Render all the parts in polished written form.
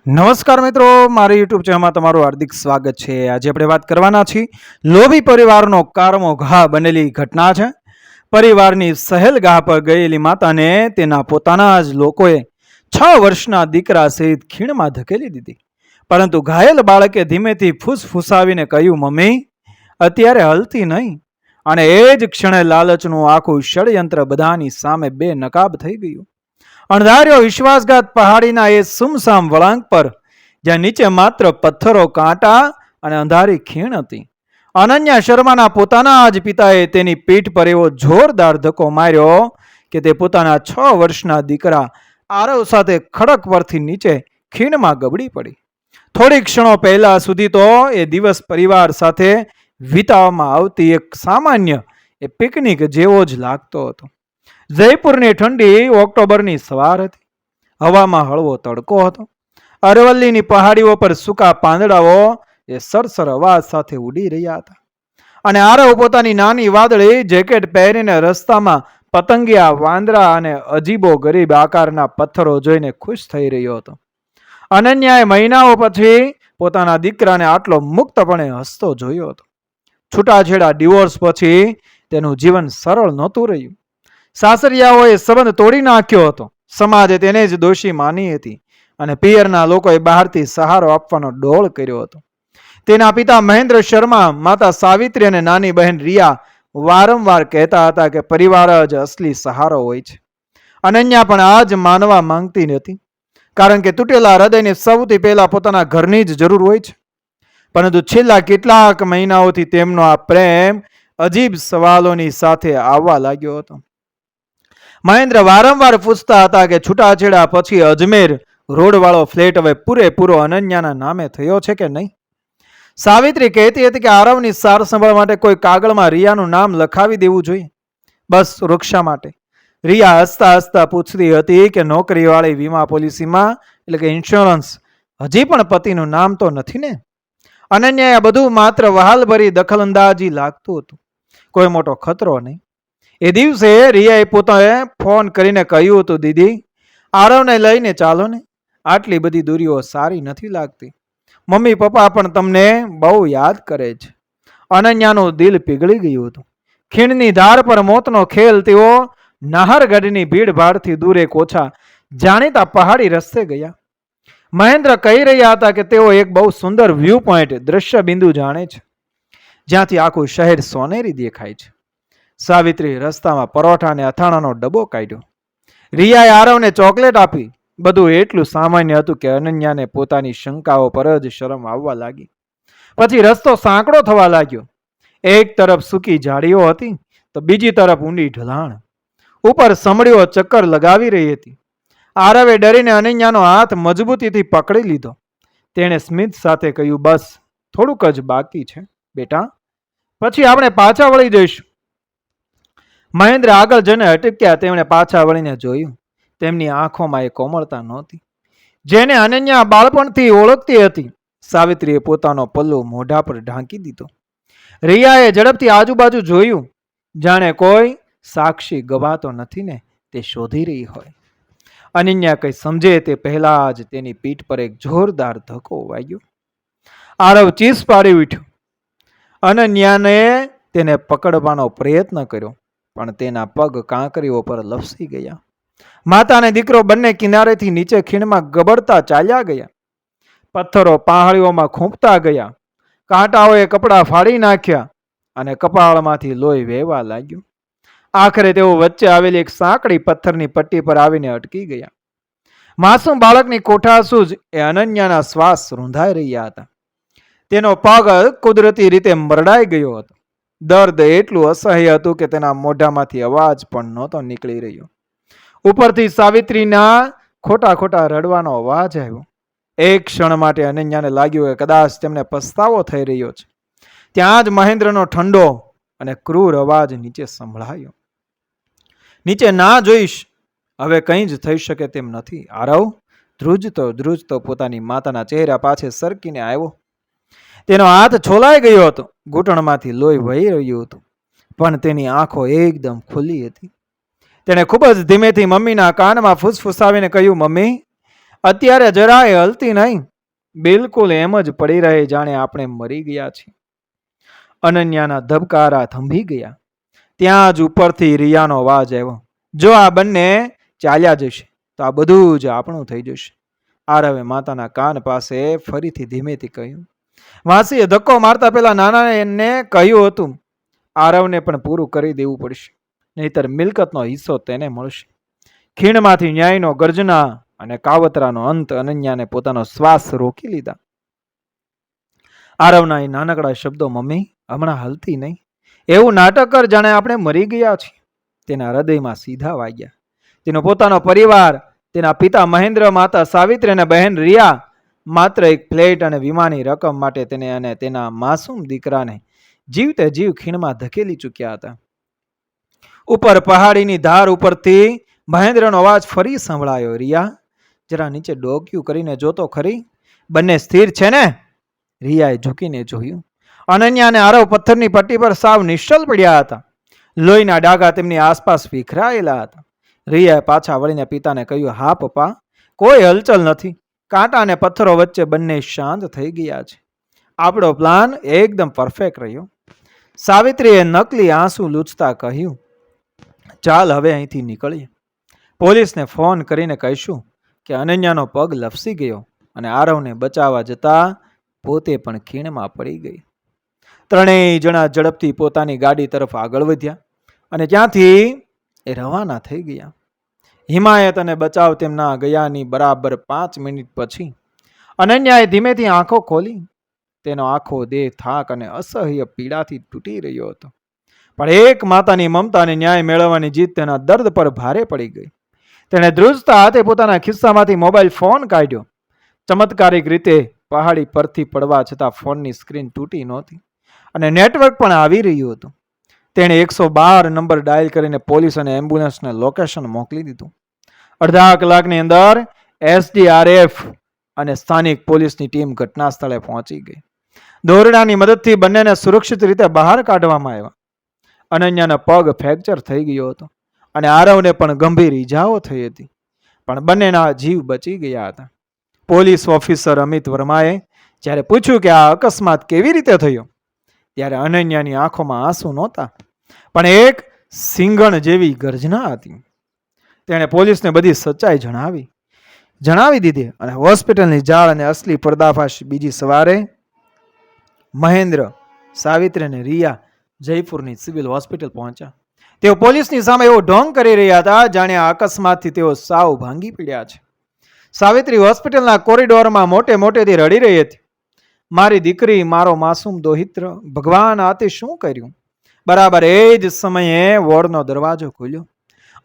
નમસ્કાર મિત્રો, મારી યુટ્યુબ ચેનલમાં તમારું હાર્દિક સ્વાગત છે। આજે આપણે વાત કરવાના છીએ લોભી પરિવારનો કારમો ઘા બનેલી ઘટના છે। પરિવારની સહેલગાહ પર ગયેલી માતાને તેના પોતાના જ લોકોએ 6 વર્ષના દીકરા સહિત ખીણમાં ધકેલી દીધી, પરંતુ ઘાયલ બાળકે ધીમેથી ફૂસફૂસાવીને કહ્યું, મમ્મી અત્યારે હલતી નહીં। અને એ જ ક્ષણે લાલચનું આખું ષડયંત્ર બધાની સામે બે નકાબ થઈ ગયું। અણધાર્યો વિશ્વાસઘાત પહાડીના એ સુમસામ વળાંક પર, જ્યાં નીચે માત્ર પથ્થરો, કાંટા અને અંધારી ખીણ હતી, અનન્યા શર્માના પોતાના જ પિતાએ તેની પીઠ પર એવો જોરદાર ધક્કો માર્યો કે તે પોતાના 6 વર્ષના દીકરા આરવ સાથે ખડક પરથી નીચે ખીણમાં ગબડી પડી। થોડી ક્ષણો પહેલા સુધી તો એ દિવસ પરિવાર સાથે વિતાવવામાં આવતી એક સામાન્ય પિકનિક જેવો જ લાગતો હતો। જયપુરની ઠંડી ઓક્ટોબરની સવાર હતી। હવામાં હળવો તડકો હતો। અરવલ્લીની પહાડીઓ પર સૂકા પાંદડાઓ એ સરસર અવાજ સાથે ઉડી રહ્યા હતા, અને આરવ પોતાની નાની વાદળી જેકેટ પહેરીને રસ્તામાં પતંગિયા, વાંદરા અને અજીબો ગરીબ આકારના પથ્થરો જોઈને ખુશ થઈ રહ્યો હતો। અનન્યાએ મહિનાઓ પછી પોતાના દીકરાને આટલો મુક્તપણે હસતો જોયો હતો। છૂટાછેડા ડિવોર્સ પછી તેનું જીવન સરળ નહોતું રહ્યું। સાસરિયાઓએ સંબંધ તોડી નાખ્યો હતો, સમાજે તેને જ દોષી માની હતી, અને પિયરના લોકોએ બહારથી સહારો આપવાનો ડોળ કર્યો હતો। તેના પિતા મહેન્દ્ર શર્મા, માતા સાવિત્રી અને નાની બહેન રિયા વારંવાર કહેતા હતા કે પરિવાર જ અસલી સહારો હોય છે। અનન્યા પણ આ જ માનવા માંગતી નથી, કારણ કે તૂટેલા હૃદયને સૌથી પહેલા પોતાના ઘરની જ જરૂર હોય છે। પરંતુ છેલ્લા કેટલાક મહિનાઓથી તેમનો આ પ્રેમ અજીબ સવાલોની સાથે આવવા લાગ્યો હતો। મહેન્દ્ર વારંવાર પૂછતા હતા કે છૂટાછેડા પછી અજમેર રોડવાળો ફ્લેટ હવે પૂરેપૂરો અનન્યાના નામે થયો છે કે નહીં। સાવિત્રી કહેતી હતી કે આરવની સાર સંભાળ માટે કોઈ કાગળમાં રિયાનું નામ લખાવી દેવું જોઈએ, બસ સુરક્ષા માટે। રિયા હસતા હસતા પૂછતી હતી કે નોકરીવાળી વીમા પોલિસીમાં, એટલે કે ઇન્સ્યોરન્સ, હજી પણ પતિનું નામ તો નથી ને। અનન્યાએ બધું માત્ર વહાલભરી દખલઅંદાજી લાગતું હતું, કોઈ મોટો ખતરો નહીં। એ દિવસે રિયાએ પોતાને ફોન કરીને કહ્યું હતું, દીદી આરવને લઈને ચાલો ને, આટલી બધી દૂરીઓ સારી નથી લાગતી। મમ્મી પપ્પા પણ તમને બહુ યાદ કરે છે। અનન્યાનું દિલ પીગળી ગયું હતું। ખીણની ધાર પર મોતનો ખેલ તેઓ નાહરગઢની ભીડભાડથી દૂર એક ઓછા જાણીતા પહાડી રસ્તે ગયા। મહેન્દ્ર કહી રહ્યા હતા કે તેઓ એક બહુ સુંદર વ્યૂ પોઈન્ટ, દ્રશ્ય બિંદુ જાણે છે, જ્યાંથી આખું શહેર સોનેરી દેખાય છે। સાવિત્રી રસ્તામાં પરોઠા અને અથાણાનો ડબ્બો કાઢ્યો। રિયાએ આરવને ચોકલેટ આપી। બધું એટલું સામાન્ય હતું કે અનન્યાને પોતાની શંકાઓ પર જ શરમ આવવા લાગી। પછી રસ્તો સાંકડો થવા લાગ્યો। એક તરફ સૂકી ઝાડીઓ હતી તો બીજી તરફ ઊંડી ઢલાણ। ઉપર સમડીઓ ચક્કર લગાવી રહી હતી। આરવે ડરીને અનન્યાનો હાથ મજબૂતીથી પકડી લીધો। તેણે સ્મિત સાથે કહ્યું, બસ થોડુંક જ બાકી છે બેટા, પછી આપણે પાછા વળી જઈશું। મહેન્દ્ર આગળ જઈને અટક્યા। તેમણે પાછા વળીને જોયું। તેમની આંખોમાં એ કોમળતા નહોતી જેને અનન્યા બાળપણથી ઓળખતી હતી। સાવિત્રીએ પોતાનો પલ્લુ મોઢા પર ઢાંકી દીધો। રિયાએ ઝડપથી આજુબાજુ જોયું, જાણે કોઈ સાક્ષી ગવાતો નથી ને તે શોધી રહી હોય। અનન્યા કંઈ સમજે તે પહેલા જ તેની પીઠ પર એક જોરદાર ધક્કો વાગ્યો। આરવ ચીસ પાડી ઉઠ્યો। અનન્યાને તેને પકડવાનો પ્રયત્ન કર્યો, પણ તેના પગ કાંકરીઓ પર લપસી ગયા। માતા અને દીકરો બંને કિનારેથી નીચે ખીણમાં ગબડતા ચાલ્યા ગયા। પથ્થરો પહાડીઓમાં ખૂંપતા ગયા। કાંટાઓએ કપડાં ફાડી નાખ્યા અને કપાળમાંથી લોહી વહેવા લાગ્યું। આખરે તેઓ વચ્ચે આવેલી એક સાંકડી પથ્થરની પટ્ટી પર આવીને અટકી ગયા। માસૂમ બાળકની કોઠાસૂઝ એ અનન્યાના શ્વાસ રૂંધાઈ રહ્યા હતા। તેનો પગ કુદરતી રીતે મરડાઈ ગયો હતો। દર્દ એટલું અસહ્ય હતું કે તેના મોઢામાંથી અવાજ પણ નહોતો નીકળી રહ્યો। ઉપરથી સાવિત્રીના ખોટા રડવાનો અવાજ આવ્યો। એક ક્ષણ માટે અનન્યાને લાગ્યું કે કદાચ તેમને પસ્તાવો થઈ રહ્યો છે। ત્યાં જ મહેન્દ્રનો ઠંડો અને ક્રૂર અવાજ નીચે સંભળાયો, નીચે ના જોઈશ, હવે કંઈ જ થઈ શકે તેમ નથી। આરવ ધ્રુજતો પોતાની માતાના ચહેરા પાછળ સરકીને આવ્યો। તેનો હાથ છોલાઈ ગયો હતો। ઘૂંટણમાંથી લોહી વહી રહ્યું હતું, પણ તેની આંખો એકદમ ખુલ્લી હતી। તેણે ખૂબ જ ધીમેથી મમ્મીના કાનમાં ફૂસફૂસાવીને કહ્યું, મમ્મી અત્યારે જરાય હલતી નહીં, બિલકુલ એમ જ પડી રહે જાણે આપણે મરી ગયા છીએ. અનન્યાના ધબકારા થંભી ગયા. ત્યાં જ ઉપરથી રિયાનો અવાજ આવ્યો, જો આ બંને ચાલ્યા જશે તો આ બધું જ આપણું થઈ જશે. આરવે માતાના કાન પાસે ફરીથી ધીમેથી કહ્યું. વાંસીએ ધક્કો મારતા પેલા નાનાને કહ્યું હતું, આરવને પણ પૂરું કરી દેવું પડશે, નહીતર મિલકતનો હિસ્સો તેને મળશે. ખીણમાંથી ન્યાયનો ગર્જના અને કાવતરાનો અંત. અનન્યાને પોતાનો શ્વાસ રોકી લીધા. આરવના એ નાનકડા શબ્દો, મમ્મી હમણાં હલતી નહીં, એવું નાટક કર જાણે આપણે મરી ગયા છીએ, તેના હૃદયમાં સીધા વાગ્યા. તેનો પોતાનો પરિવાર, તેના પિતા મહેન્દ્ર, માતા સાવિત્રી અને બહેન રિયા માત્ર એક ફ્લેટ અને વીમાની રકમ માટે તેને અને તેના માસૂમ દીકરાને જીવતે જીવ ખીણમાં ધકેલી ચૂક્યા હતા. ઉપર પહાડીની ધાર ઉપરથી મહેન્દ્રનો અવાજ ફરી સંભળાયો, રિયા જરા નીચે ડોક્યું કરીને જોતો ખરી, બંને સ્થિર છે ને? રિયાએ ઝૂકીને જોયું. અનન્યા અને આરવ પથ્થરની પટ્ટી પર સાવ નિશ્ચલ પડ્યા હતા. લોહીના ડાઘા તેમની આસપાસ વિખરાયેલા હતા. રિયાએ પાછા વળીને પિતાને કહ્યું, હા પપ્પા, કોઈ હલચલ નથી. કાંટા અને પથ્થરો વચ્ચે બંને શાંત થઈ ગયા છે. આપણો પ્લાન એકદમ પરફેક્ટ રહ્યો. સાવિત્રીએ નકલી આંસુ લૂછતા કહ્યું, ચાલ હવે અહીંથી નીકળીએ. પોલીસને ફોન કરીને કહીશું કે અનન્યાનો પગ લપસી ગયો અને આરવને બચાવવા જતા પોતે પણ ખીણમાં પડી ગઈ. ત્રણેય જણા ઝડપથી પોતાની ગાડી તરફ આગળ વધ્યા અને ત્યાંથી એ રવાના થઈ ગયા. હિમાયત અને બચાવ તેમના ગયાની બરાબર 5 મિનિટ પછી અનન્યાએ ધીમેથી આંખો ખોલી. તેનો આખો દેહ થાક અને અસહ્ય પીડાથી તૂટી રહ્યો હતો, પણ એક માતાની મમતા અને ન્યાય મેળવવાની જીત તેના દર્દ પર ભારે પડી ગઈ. તેણે ધ્રુજતા હાથે પોતાના ખિસ્સામાંથી મોબાઈલ ફોન કાઢ્યો. ચમત્કારિક રીતે પહાડી પરથી પડવા છતાં ફોનની સ્ક્રીન તૂટી નહોતી અને નેટવર્ક પણ આવી રહ્યું હતું. તેણે 112 નંબર ડાયલ કરીને પોલીસ અને એમ્બ્યુલન્સને લોકેશન મોકલી દીધું. અડધા કલાકની અંદર SDRF અને સ્થાનિક પોલીસની ટીમ ઘટના સ્થળે પહોંચી ગઈ. દોરડાની મદદથી બંનેને સુરક્ષિત રીતે બહાર કાઢવામાં આવ્યા. અનન્યાનો પગ ફ્રેક્ચર થઈ ગયો હતો અને આરવને પણ ગંભીર ઈજાઓ થઈ હતી, પણ બંનેના જીવ બચી ગયા હતા. પોલીસ ઓફિસર અમિત વર્માએ જ્યારે પૂછ્યું કે આ અકસ્માત કેવી રીતે થયો, ત્યારે અનન્યાની આંખોમાં આંસુ નહોતા, પણ એક સિંગણ જેવી ગર્જના હતી. તેણે પોલીસને બધી સચ્ચાઈ જણાવી દીધી અને હોસ્પિટલની જાળ અને અસલી પર્દાફાશ. બીજી સવારે મહેન્દ્ર, સાવિત્રી અને રિયા જયપુરની સિવિલ હોસ્પિટલ પહોંચ્યા. તેઓ પોલીસની સામે એવો ઢોંગ કરી રહ્યા હતા જાણે આ અકસ્માતથી તેઓ સાવ ભાંગી પડ્યા છે. સાવિત્રી હોસ્પિટલના કોરિડોરમાં મોટેથી રડી રહી હતી. મારી દીકરી, મારો માસૂમ દોહિત્ર, ભગવાન આ તે શું કર્યું? બરાબર એ જ સમયે વોર્ડનો દરવાજો ખુલ્યો.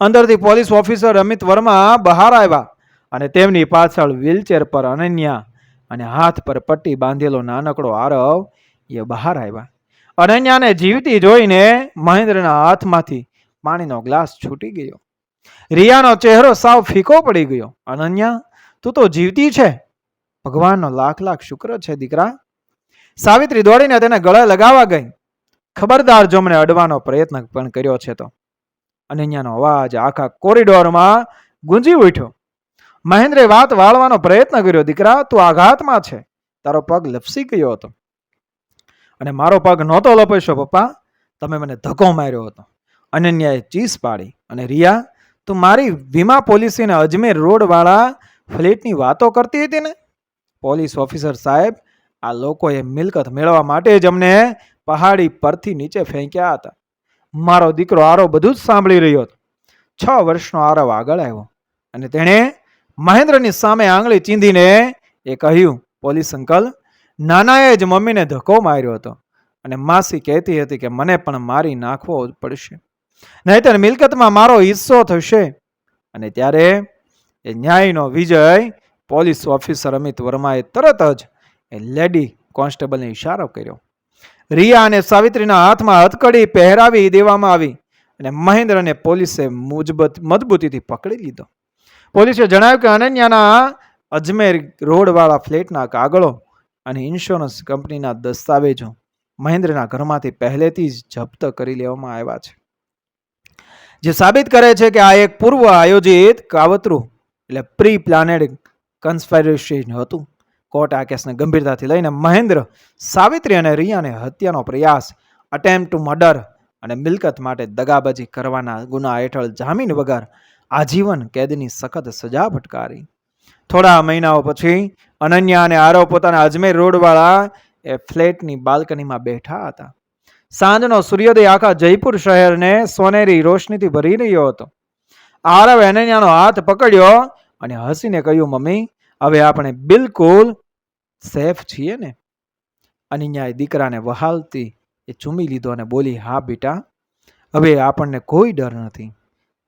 અંદરથી પોલીસ ઓફિસર અમિત વર્મા બહાર આવ્યા અને તેમની પાછળ વ્હીલચેર પર અનન્યા અને હાથ પર પટ્ટી બાંધેલો નાનકડો આરવ એ બહાર આવ્યા. અનન્યાને જીવતી જોઈને મહેન્દ્રના હાથમાંથી પાણીનો ગ્લાસ છૂટી ગયો. રિયાનો ચહેરો સાવ ફીકો પડી ગયો. અનન્યા, તું તો જીવતી છે, ભગવાનનો લાખ શુક્ર છે દીકરા. સાવિત્રી દોડીને તેને ગળે લગાવવા ગઈ. ખબરદાર જો મને અડવાનો પ્રયત્ન પણ કર્યો છે તો. અનન્યાનો અવાજ આખા કોરિડોરમાં ગુંજી ઉઠ્યો. મહેન્દ્રે વાત વાળવાનો પ્રયત્ન કર્યો, દીકરા તું આઘાતમાં છે, તારો પગ લપસી ગયો હતો. અને મારો પગ નહોતો લપસ્યો પપ્પા, તમે મને ધક્કો માર્યો હતો. અનન્યાએ ચીસ પાડી. અને રિયા, તું મારી વીમા પોલિસીને અજમેર રોડ વાળા ફ્લેટની વાતો કરતી હતી ને? પોલીસ ઓફિસર સાહેબ, આ લોકોએ મિલકત મેળવવા માટે જ અમને પહાડી પરથી નીચે ફેંક્યા હતા. મારો દીકરો આરવ બધું જ સાંભળી રહ્યો હતો. 6 વર્ષનો આરવ આગળ આવ્યો અને તેણે મહેન્દ્રની સામે આંગળી ચીંધીને એ કહ્યું, પોલીસ અંકલ, નાનાએ જ મમ્મીને ધક્કો માર્યો હતો અને માસી કહેતી હતી કે મને પણ મારી નાખવો પડશે, નહીંતર મિલકતમાં મારો હિસ્સો થશે. અને ત્યારે એ ન્યાયનો વિજય પોલીસ ઓફિસર અમિત વર્માએ તરત જ એ લેડી કોન્સ્ટેબલને ઇશારો કર્યો. રિયા અને સાવિત્રીના હાથમાં હથકડી પહેરાવી દેવામાં આવી અને મહેન્દ્રને પોલીસે મજબૂતીથી પકડી લીધો. પોલીસે જણાવ્યું કે અનન્યાના અજમેર રોડવાળા ફ્લેટના કાગળો અને ઇન્સ્યોરન્સ કંપનીના દસ્તાવેજો મહેન્દ્રના ઘરમાંથી પહેલેથી જ જપ્ત કરી લેવામાં આવ્યા છે, જે સાબિત કરે છે કે આ એક પૂર્વ આયોજિત કાવતરું એટલે પ્રી પ્લાનેડ કન્સ્પાયરેસી હતું. કોર્ટ આ કેસને ગંભીરતાથી લઈને મહેન્દ્ર, સાવિત્રી અને રિયાને હત્યાનો પ્રયાસ, અટેમ્પ્ટ ટુ મર્ડર અને મિલકત માટે દગાબાજી કરવાના ગુના હેઠળ જામીન વગર આજીવન કેદની સખત સજા ફટકારી. થોડા મહિનાઓ પછી અનન્યા અને આરવ પોતાના અજમેર રોડવાળા એ ફ્લેટની બાલ્કનીમાં બેઠા હતા. સાંજનો સૂર્યોદય આખા જયપુર શહેરને સોનેરી રોશનીથી ભરી રહ્યો હતો. આરવે અનન્યાનો હાથ પકડ્યો અને હસીને કહ્યું, મમ્મી, હવે આપણે બિલકુલ સેફ છીએ ને? અનન્યાએ દીકરાને વહાલતી એ ચૂમી લીધો અને બોલી, હા બેટા, હવે આપણને કોઈ ડર નથી.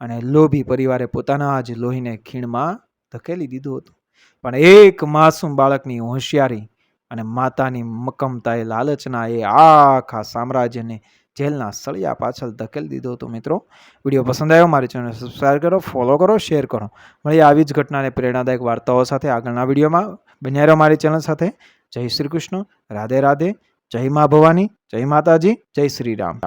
અને લોભી પરિવારે પોતાના જ લોહીને ખીણમાં ધકેલી દીધું હતું. પણ એક માસૂમ બાળકની હોશિયારી અને માતાની મક્કમતાએ લાલચના એ આખા સામ્રાજ્યને જેલના સળિયા પાછળ ધકેલી દીધો હતો. મિત્રો, વિડીયો પસંદ આવ્યો, મારી ચેનલ સબસ્ક્રાઈબ કરો, ફોલો કરો, શેર કરો. મળીએ આવી જ ઘટનાને પ્રેરણાદાયક વાર્તાઓ સાથે આગળના વિડીયોમાં. બન્યા રહો મારી ચેનલ સાથે. જય શ્રી કૃષ્ણ, રાધે રાધે, જય મા ભવાની, જય માતાજી, જય શ્રી રામ.